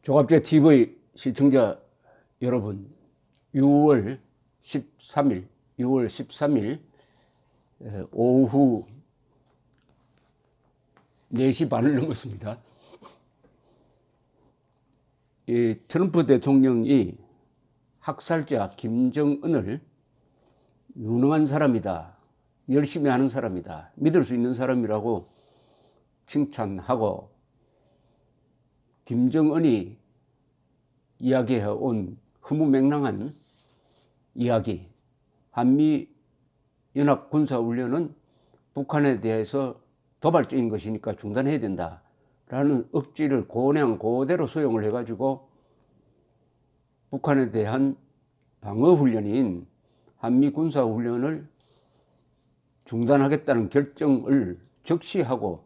조갑제 TV 시청자 여러분, 6월 13일, 6월 13일 오후 4시 반을 넘었습니다. 이 트럼프 대통령이 학살자 김정은을 유능한 사람이다, 열심히 하는 사람이다, 믿을 수 있는 사람이라고 칭찬하고, 김정은이 이야기해온 허무맹랑한 이야기, 한미연합 군사훈련은 북한에 대해서 도발적인 것이니까 중단해야 된다라는 억지를 그대로 수용을 해가지고 북한에 대한 방어훈련인 한미군사훈련을 중단하겠다는 결정을 적시하고,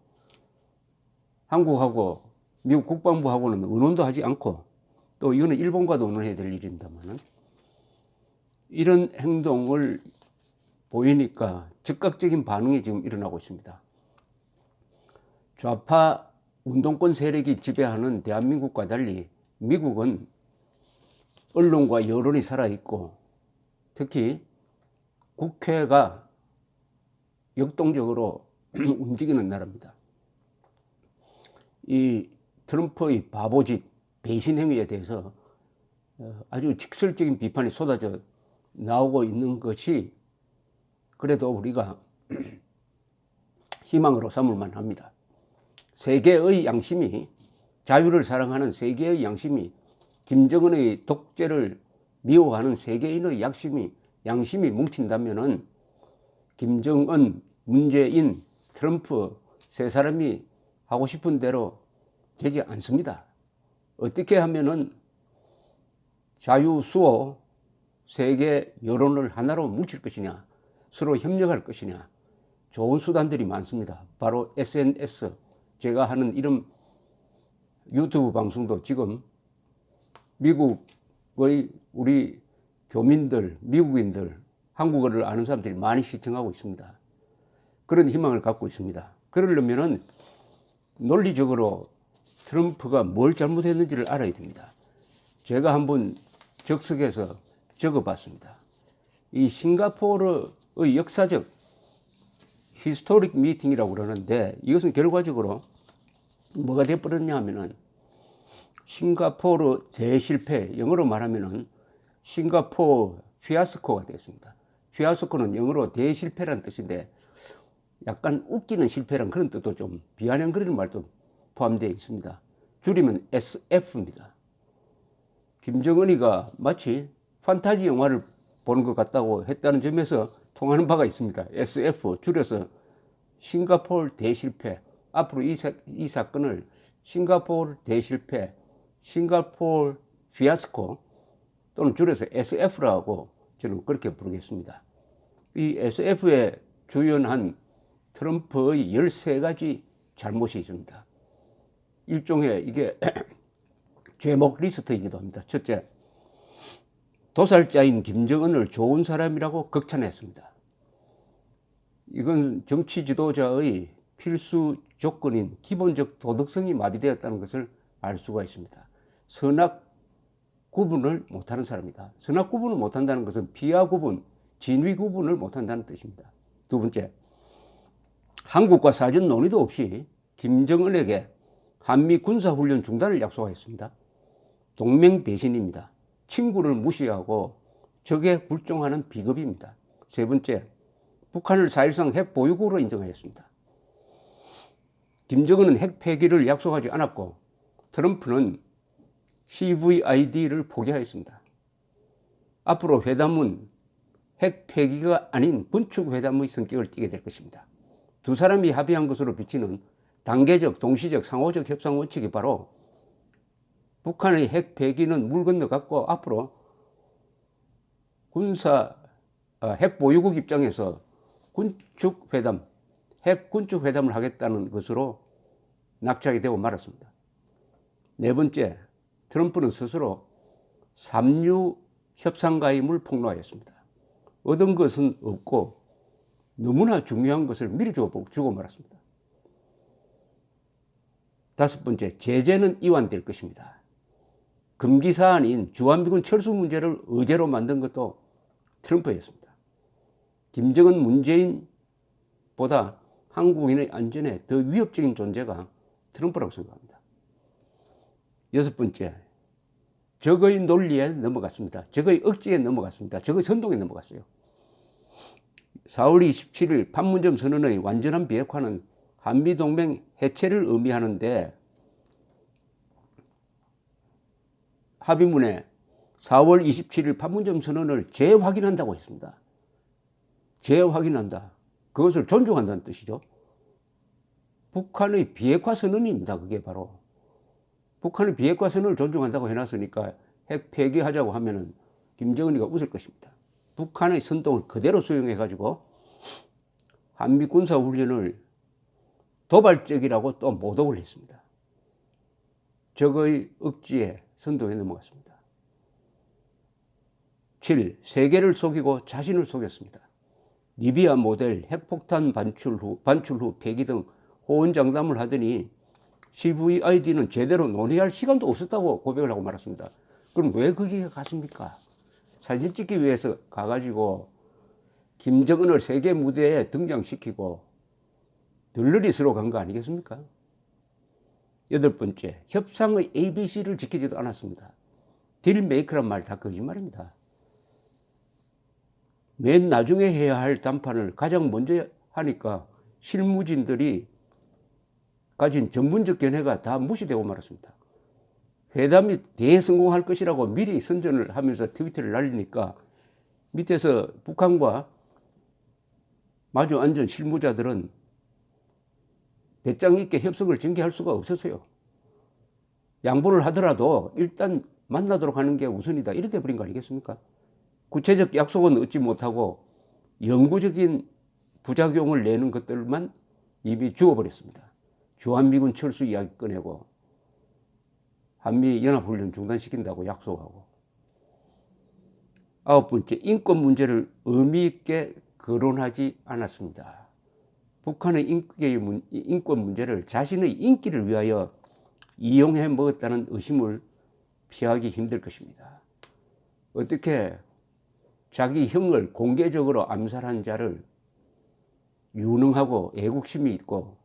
한국하고 미국 국방부하고는 의논도 하지 않고, 또 이거는 일본과도 의논해야 될 일입니다만, 이런 행동을 보이니까 즉각적인 반응이 지금 일어나고 있습니다. 좌파 운동권 세력이 지배하는 대한민국과 달리 미국은 언론과 여론이 살아있고, 특히 국회가 역동적으로 움직이는 나라입니다. 이 트럼프의 바보짓, 배신 행위에 대해서 아주 직설적인 비판이 쏟아져 나오고 있는 것이 그래도 우리가 희망으로 삼을 만합니다. 세계의 양심이, 자유를 사랑하는 세계의 양심이, 김정은의 독재를 미워하는 세계인의 양심이 뭉친다면은 김정은, 문재인, 트럼프 세 사람이 하고 싶은 대로 되지 않습니다. 어떻게 하면은 자유수호 세계 여론을 하나로 뭉칠 것이냐, 서로 협력할 것이냐, 좋은 수단들이 많습니다. 바로 SNS, 제가 하는 이런 유튜브 방송도 지금 미국의 우리 교민들, 미국인들, 한국어를 아는 사람들이 많이 시청하고 있습니다. 그런 희망을 갖고 있습니다. 그러려면은 논리적으로 트럼프가 뭘 잘못했는지를 알아야 됩니다. 제가 한번 적석해서 적어봤습니다. 이 싱가포르의 역사적 히스토릭 미팅이라고 그러는데, 이것은 결과적으로 뭐가 되어버렸냐 하면은 싱가포르 대실패, 영어로 말하면은 싱가포르 피아스코가 됐습니다. 피아스코는 영어로 대실패라는 뜻인데, 약간 웃기는 실패란 그런 뜻도 좀 비아냥거리는 말도 포함되어 있습니다. 줄이면 SF입니다. 김정은이가 마치 판타지 영화를 보는 것 같다고 했다는 점에서 통하는 바가 있습니다. SF, 줄여서 싱가포르 대실패. 앞으로 이 사건을 싱가포르 대실패, 싱가포르 피아스코, 또는 줄여서 SF라고 저는 그렇게 부르겠습니다. 이 SF에 주연한 트럼프의 13가지 잘못이 있습니다. 일종의 이게 죄목 리스트이기도 합니다. 첫째, 도살자인 김정은을 좋은 사람이라고 극찬했습니다. 이건 정치 지도자의 필수 조건인 기본적 도덕성이 마비되었다는 것을 알 수가 있습니다. 선악 구분을 못하는 사람이다. 선악 구분을 못한다는 것은 비하 구분, 진위 구분을 못한다는 뜻입니다. 두 번째, 한국과 사전 논의도 없이 김정은에게 한미 군사훈련 중단을 약속하였습니다. 동맹 배신입니다. 친구를 무시하고 적에 굴종하는 비겁입니다. 세 번째, 북한을 4.13 핵 보유국으로 인정하였습니다. 김정은은 핵 폐기를 약속하지 않았고, 트럼프는 CVID를 포기하였습니다. 앞으로 회담은 핵 폐기가 아닌 군축 회담의 성격을 띠게 될 것입니다. 두 사람이 합의한 것으로 비치는 단계적, 동시적, 상호적 협상 원칙이 바로 북한의 핵 폐기는 물 건너갔고, 앞으로 핵 보유국 입장에서 군축 회담, 핵 군축 회담을 하겠다는 것으로 낙찰이 되고 말았습니다. 네 번째, 트럼프는 스스로 삼류 협상가임을 폭로하였습니다. 얻은 것은 없고 너무나 중요한 것을 미리 주고 말았습니다. 다섯 번째, 제재는 이완될 것입니다. 금기 사안인 주한미군 철수 문제를 의제로 만든 것도 트럼프였습니다. 김정은 문재인보다 한국인의 안전에 더 위협적인 존재가 트럼프라고 생각합니다. 여섯 번째, 적의 논리에 넘어갔습니다. 적의 억지에 넘어갔습니다. 적의 선동에 넘어갔어요. 4월 27일 판문점 선언의 완전한 비핵화는 한미동맹 해체를 의미하는데 합의문에 4월 27일 판문점 선언을 재확인한다고 했습니다. 재확인한다. 그것을 존중한다는 뜻이죠. 북한의 비핵화 선언입니다. 그게 바로. 북한의 비핵화 선언을 존중한다고 해놨으니까 핵 폐기하자고 하면은 김정은이가 웃을 것입니다. 북한의 선동을 그대로 수용해가지고 한미 군사훈련을 도발적이라고 또 모독을 했습니다. 적의 억지에 선동에 넘어갔습니다. 7. 세계를 속이고 자신을 속였습니다. 리비아 모델 핵폭탄 반출 후 폐기 등 호언장담을 하더니 CVID는 제대로 논의할 시간도 없었다고 고백을 하고 말았습니다. 그럼 왜 거기에 갔습니까? 사진 찍기 위해서 가가지고 김정은을 세계 무대에 등장시키고 들러리 쓰러 간 거 아니겠습니까? 여덟 번째, 협상의 ABC를 지키지도 않았습니다. 딜메이커란 말 다 거짓말입니다. 맨 나중에 해야 할 담판을 가장 먼저 하니까 실무진들이 가진 전문적 견해가 다 무시되고 말았습니다. 회담이 대성공할 것이라고 미리 선전을 하면서 트위터를 날리니까 밑에서 북한과 마주 앉은 실무자들은 배짱 있게 협상을 전개할 수가 없었어요. 양보를 하더라도 일단 만나도록 하는 게 우선이다. 이렇게 돼버린 거 아니겠습니까? 구체적 약속은 얻지 못하고 영구적인 부작용을 내는 것들만 이미 주어버렸습니다. 주한미군 철수 이야기 꺼내고 한미연합훈련 중단시킨다고 약속하고. 아홉 번째, 인권 문제를 의미 있게 거론하지 않았습니다. 북한의 인권 문제를 자신의 인기를 위하여 이용해 먹었다는 의심을 피하기 힘들 것입니다. 어떻게 자기 형을 공개적으로 암살한 자를 유능하고 애국심이 있고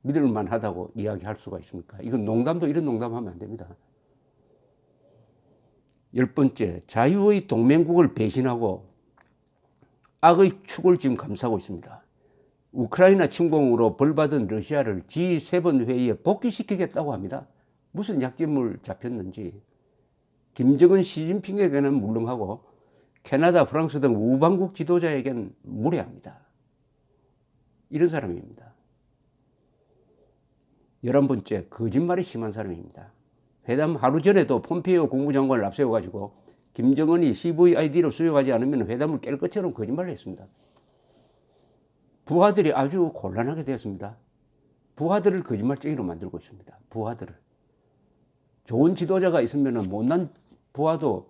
믿을만하다고 이야기할 수가 있습니까? 이건 농담도 이런 농담하면 안 됩니다. 열 번째, 자유의 동맹국을 배신하고 악의 축을 지금 감싸고 있습니다. 우크라이나 침공으로 벌받은 러시아를 G7 회의에 복귀시키겠다고 합니다. 무슨 약점을 잡혔는지. 김정은, 시진핑에게는 물렁하고 캐나다, 프랑스 등 우방국 지도자에게는 무례합니다. 이런 사람입니다. 11번째, 거짓말이 심한 사람입니다. 회담 하루 전에도 폼페이오 국무장관을 앞세워가지고 김정은이 CVID를 수용하지 않으면 회담을 깰 것처럼 거짓말을 했습니다. 부하들이 아주 곤란하게 되었습니다. 부하들을 거짓말쟁이로 만들고 있습니다. 부하들을. 좋은 지도자가 있으면 못난 부하도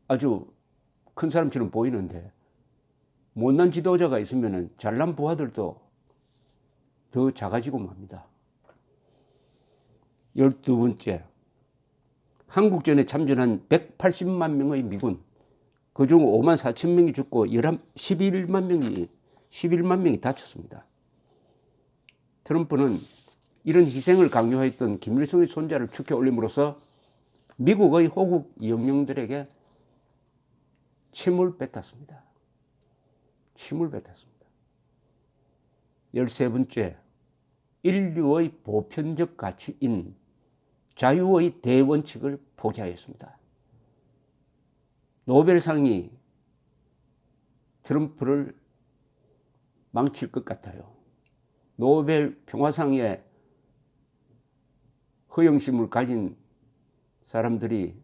아주 큰 사람처럼 보이는데 못난 지도자가 있으면 잘난 부하들도 더 작아지고 맙니다. 12번째, 한국전에 참전한 180만 명의 미군, 그중 5만 4천 명이 죽고 11만 명이 다쳤습니다. 트럼프는 이런 희생을 강요했던 김일성의 손자를 축해 올림으로써 미국의 호국 영령들에게 침을 뱉었습니다. 침을 뱉었습니다. 13번째, 인류의 보편적 가치인 자유의 대원칙을 포기하였습니다. 노벨상이 트럼프를 망칠 것 같아요. 노벨 평화상에 허영심을 가진 사람들이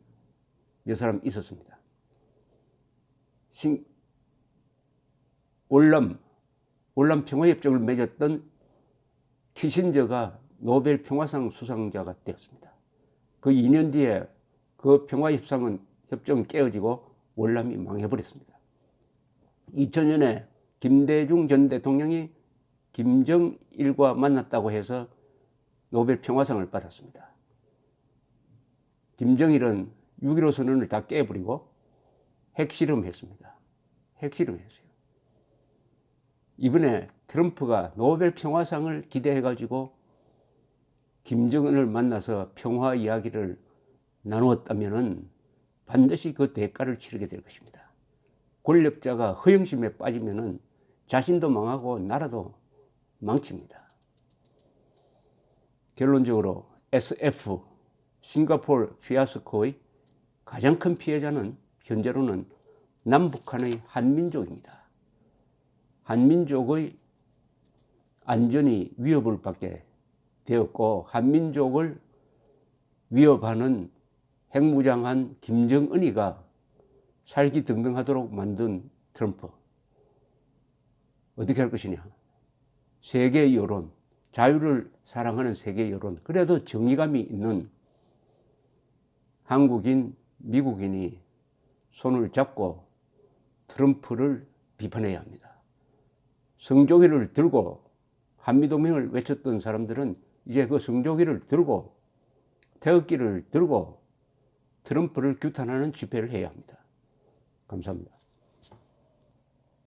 몇 사람 있었습니다. 월남 평화협정을 맺었던 키신저가 노벨 평화상 수상자가 되었습니다. 그 2년 뒤에 그 평화협정은 깨어지고 월남이 망해버렸습니다. 2000년에 김대중 전 대통령이 김정일과 만났다고 해서 노벨 평화상을 받았습니다. 김정일은 6.15 선언을 다 깨버리고 핵실험했습니다. 핵실험했어요. 이번에 트럼프가 노벨 평화상을 기대해가지고 김정은을 만나서 평화 이야기를 나누었다면은 반드시 그 대가를 치르게 될 것입니다. 권력자가 허영심에 빠지면은 자신도 망하고 나라도 망칩니다. 결론적으로 SF 싱가포르 피아스코의 가장 큰 피해자는 현재로는 남북한의 한민족입니다. 한민족의 안전이 위협을 받게 되었고 한민족을 위협하는 핵무장한 김정은이가 살기 등등하도록 만든 트럼프. 어떻게 할 것이냐. 세계 여론, 자유를 사랑하는 세계 여론, 그래도 정의감이 있는 한국인, 미국인이 손을 잡고 트럼프를 비판해야 합니다. 성조기를 들고 한미동맹을 외쳤던 사람들은 이제 그 성조기를 들고 태극기를 들고 트럼프를 규탄하는 집회를 해야 합니다. 감사합니다.